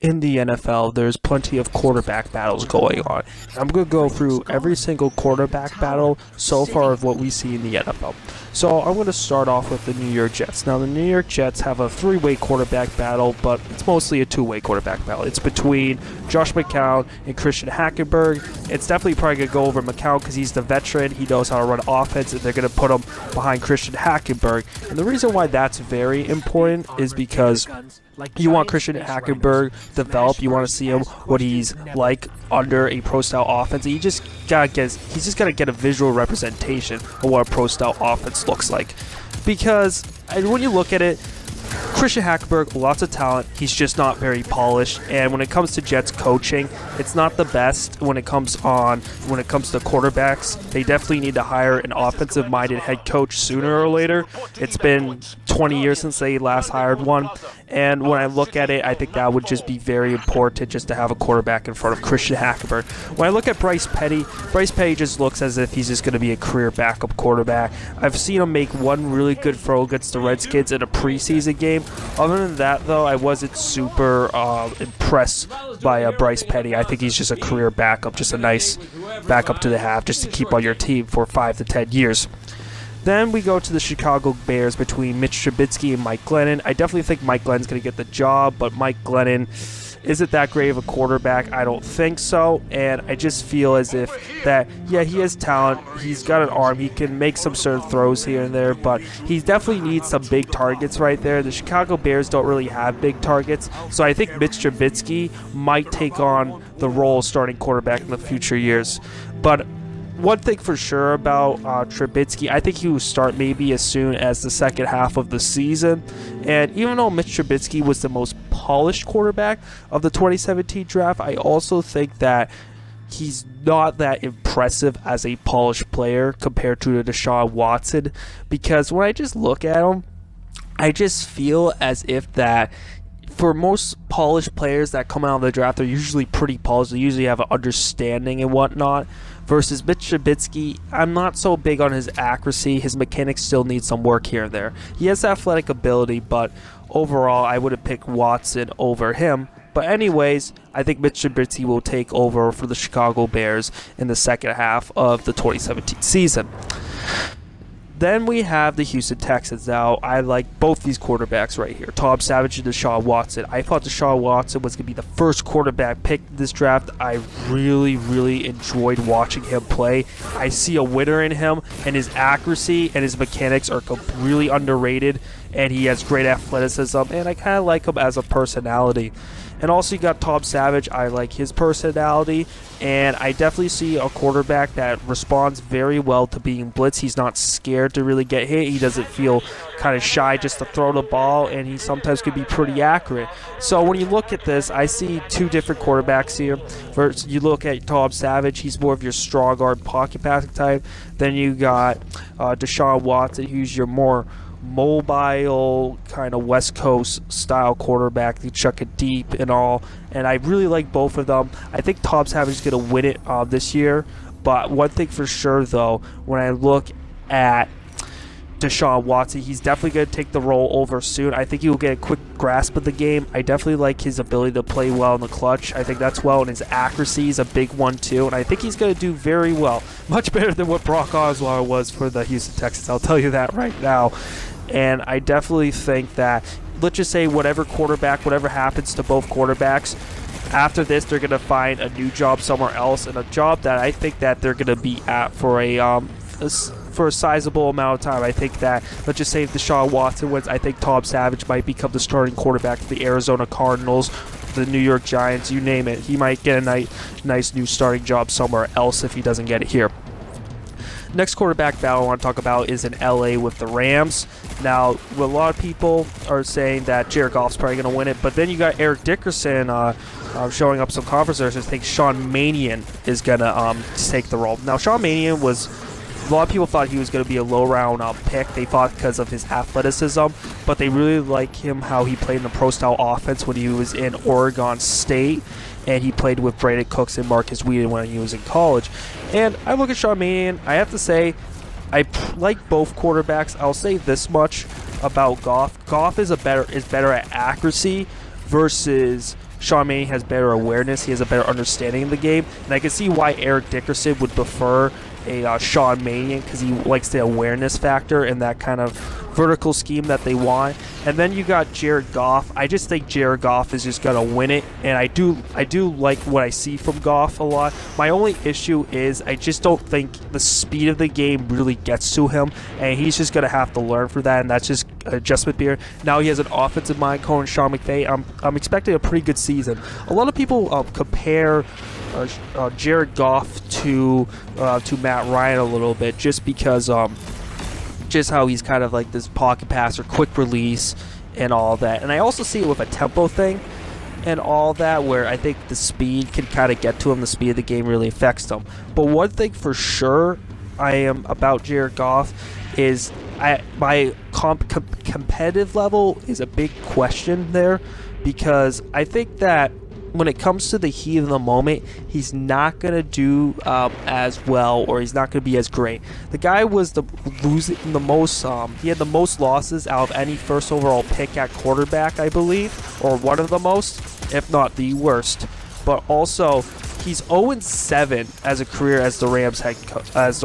In the NFL, there's plenty of quarterback battles going on. I'm going to go through every single quarterback battle so far of what we see in the NFL. So I'm going to start off with the New York Jets. Now, the New York Jets have a three-way quarterback battle, but it's mostly a two-way quarterback battle. It's between Josh McCown and Christian Hackenberg. It's definitely probably going to go over McCown because he's the veteran. He knows how to run offense, and they're going to put him behind Christian Hackenberg. And the reason why that's very important is because you want Christian Hackenberg develop. You want to see him what he's like under a pro-style offense. He's just got to get a visual representation of what a pro-style offense looks like. Because when you look at it, Christian Hackenberg, lots of talent. He's just not very polished. And when it comes to Jets coaching, it's not the best when it comes to quarterbacks. They definitely need to hire an offensive-minded head coach sooner or later. It's been 20 years since they last hired one. And when I look at it, I think that would just be very important just to have a quarterback in front of Christian Hackenberg. When I look at Bryce Petty just looks as if he's just going to be a career backup quarterback. I've seen him make one really good throw against the Redskins in a preseason game. Other than that, though, I wasn't super impressed by Bryce Petty. I think he's just a career backup, just a nice backup to the half, just to keep on your team for 5 to 10 years. Then we go to the Chicago Bears between Mitch Trubisky and Mike Glennon. I definitely think Mike Glennon's going to get the job, but Mike Glennon isn't that great of a quarterback. I don't think so, and I just feel as if that, yeah, he has talent. He's got an arm. He can make some certain throws here and there, but he definitely needs some big targets right there. The Chicago Bears don't really have big targets, so I think Mitch Trubisky might take on the role of starting quarterback in the future years. But one thing for sure about Trubisky, I think he will start maybe as soon as the second half of the season. And even though Mitch Trubisky was the most polished quarterback of the 2017 draft, I also think that he's not that impressive as a polished player compared to Deshaun Watson. Because when I just look at him, I just feel as if that for most polished players that come out of the draft, they're usually pretty polished. They usually have an understanding and whatnot. Versus Mitch Trubisky, I'm not so big on his accuracy. His mechanics still need some work here and there. He has athletic ability, but overall, I would have picked Watson over him. But anyways, I think Mitch Trubisky will take over for the Chicago Bears in the second half of the 2017 season. Then we have the Houston Texans. Now, I like both these quarterbacks right here, Tom Savage and Deshaun Watson. I thought Deshaun Watson was going to be the first quarterback picked in this draft. I really, really enjoyed watching him play. I see a winner in him, and his accuracy and his mechanics are really underrated, and he has great athleticism, and I kind of like him as a personality. And also you got Tom Savage. I like his personality, and I definitely see a quarterback that responds very well to being blitzed. He's not scared to really get hit. He doesn't feel kind of shy just to throw the ball, and he sometimes can be pretty accurate. So when you look at this, I see two different quarterbacks here. First, you look at Tom Savage. He's more of your strong arm pocket passing type. Then you got Deshaun Watson, who's your more mobile kind of West Coast style quarterback. They chuck it deep and all, and I really like both of them. I think Tom Savage is going to win it this year, but one thing for sure though, when I look at Deshaun Watson, he's definitely going to take the role over soon. I think he will get a quick grasp of the game. I definitely like his ability to play well in the clutch. I think that's well, and his accuracy is a big one too, and I think he's going to do very well. Much better than what Brock Osweiler was for the Houston Texans, I'll tell you that right now. And I definitely think that, let's just say whatever happens to both quarterbacks, after this they're going to find a new job somewhere else, and a job that I think that they're going to be at for a sizable amount of time. I think that, let's just say if Deshaun Watson wins, I think Tom Savage might become the starting quarterback for the Arizona Cardinals, the New York Giants, you name it. He might get a nice new starting job somewhere else if he doesn't get it here. Next quarterback battle I want to talk about is in LA with the Rams. Now, a lot of people are saying that Jared Goff's probably going to win it, but then you got Eric Dickerson showing up some conferences. I think Sean Mannion is going to take the role. Now, Sean Mannion was, a lot of people thought he was going to be a low-round pick. They thought because of his athleticism, but they really like him how he played in the pro-style offense when he was in Oregon State, and he played with Brandon Cooks and Marcus Wheaton when he was in college. And I look at Sean Mannion, I have to say, I like both quarterbacks. I'll say this much about Goff. Goff is better at accuracy versus Sean Mannion has better awareness. He has a better understanding of the game. And I can see why Eric Dickerson would prefer a Sean Mannion, because he likes the awareness factor and that kind of vertical scheme that they want. And then you got Jared Goff. I just think Jared Goff is just gonna win it, and I do like what I see from Goff a lot. My only issue is I just don't think the speed of the game really gets to him, and he's just gonna have to learn for that, and that's just adjustment here. Now he has an offensive mind, calling Sean McVay. I'm expecting a pretty good season. A lot of people compare Jared Goff to Matt Ryan a little bit, just because just how he's kind of like this pocket passer, quick release, and all that. And I also see it with a tempo thing and all that, where I think the speed can kind of get to him. The speed of the game really affects him. But one thing for sure I am about Jared Goff is my competitive level is a big question there, because I think that when it comes to the heat of the moment, he's not going to do as well, or he's not going to be as great. The guy was losing the most, he had the most losses out of any first overall pick at quarterback, I believe, or one of the most, if not the worst. But also, he's 0-7 as a career as the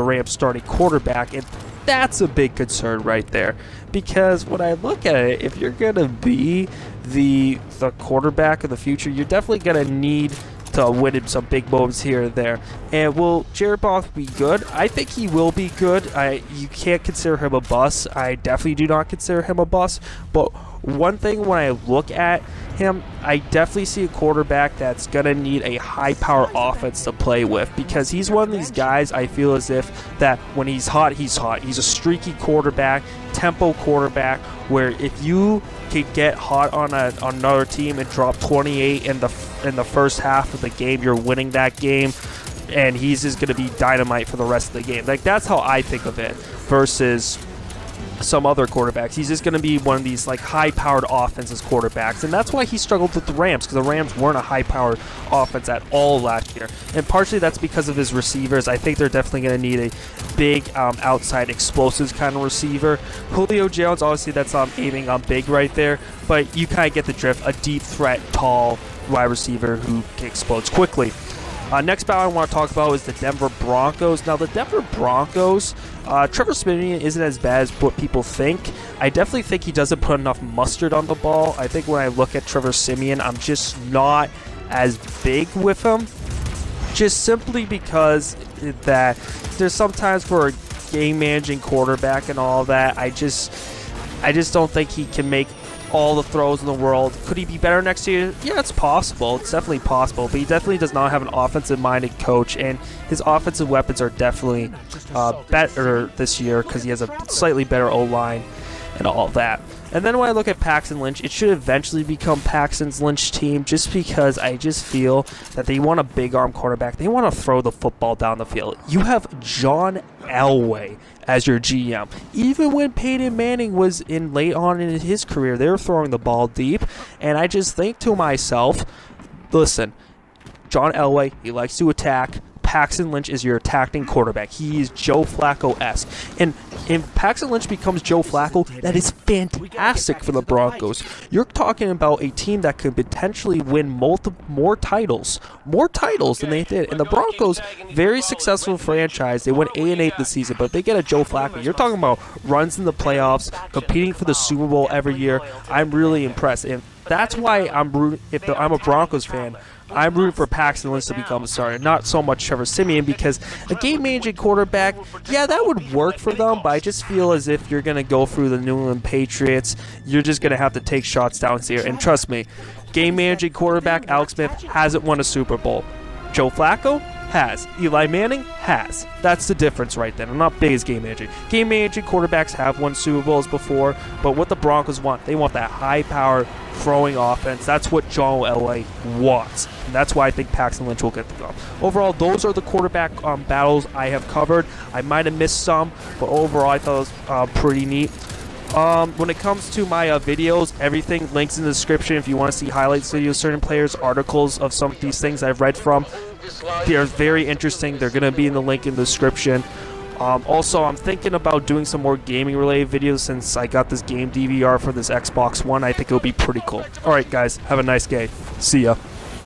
Rams starting quarterback, and that's a big concern right there. Because when I look at it, if you're going to be the quarterback of the future, you're definitely going to need to win him some big moments here and there. And will Jared Goff be good? I think he will be good. You can't consider him a bust. I definitely do not consider him a bust. But one thing when I look at him, I definitely see a quarterback that's going to need a high-power offense to play with, because he's one of these guys, I feel as if that when he's hot, he's hot. He's a streaky quarterback, tempo quarterback, where if you could get hot on another team and drop 28 in the first half of the game, you're winning that game, and he's just going to be dynamite for the rest of the game. Like, that's how I think of it versus some other quarterbacks. He's just going to be one of these like high-powered offenses quarterbacks, and that's why he struggled with the Rams, because the Rams weren't a high-powered offense at all last year. And partially that's because of his receivers. I think they're definitely going to need a big outside explosives kind of receiver. Julio Jones, obviously that's aiming on big right there, but you kind of get the drift. A deep threat, tall wide receiver who explodes quickly. Next battle I want to talk about is the Denver Broncos. Now, the Denver Broncos, Trevor Siemian isn't as bad as what people think. I definitely think he doesn't put enough mustard on the ball. I think when I look at Trevor Siemian, I'm just not as big with him. Just simply because that there's sometimes for a game-managing quarterback and all that, I just don't think he can make all the throws in the world. Could he be better next year? Yeah, it's possible. It's definitely possible. But he definitely does not have an offensive-minded coach, and his offensive weapons are definitely better this year because he has a slightly better O-line and all that. And then when I look at Paxton Lynch, it should eventually become Paxton Lynch's team, just because I just feel that they want a big-arm quarterback. They want to throw the football down the field. You have John Elway as your GM. Even when Peyton Manning was in late on in his career, they were throwing the ball deep, and I just think to myself, listen, John Elway, he likes to attack. Paxton Lynch is your attacking quarterback. He is Joe Flacco-esque. And if Paxton Lynch becomes Joe Flacco, that is fantastic for the Broncos. You're talking about a team that could potentially win more titles than they did. And the Broncos, very successful franchise. They went 8-8 this season, but if they get a Joe Flacco, you're talking about runs in the playoffs, competing for the Super Bowl every year. I'm really impressed. And that's why I'm rooting. If I'm a Broncos fan, I'm rooting for Paxton Lynch to become a starter, not so much Trevor Siemian, because a game-managing quarterback, yeah, that would work for them, but I just feel as if you're going to go through the New England Patriots, you're just going to have to take shots down here. And trust me, game-managing quarterback Alex Smith hasn't won a Super Bowl. Joe Flacco has. Eli Manning has. That's the difference right there. I'm not big as game managing. Game managing quarterbacks have won Super Bowls before, but what the Broncos want, they want that high-powered throwing offense. That's what John Elway wants. And that's why I think Paxton Lynch will get the job. Overall, those are the quarterback battles I have covered. I might have missed some, but overall I thought it was pretty neat. When it comes to my videos, everything links in the description. If you want to see highlights videos, certain players, articles of some of these things I've read from, they're very interesting. They're going to be in the link in the description. Also, I'm thinking about doing some more gaming related videos since I got this game DVR for this Xbox One. I think it'll be pretty cool. Alright guys, have a nice day. See ya.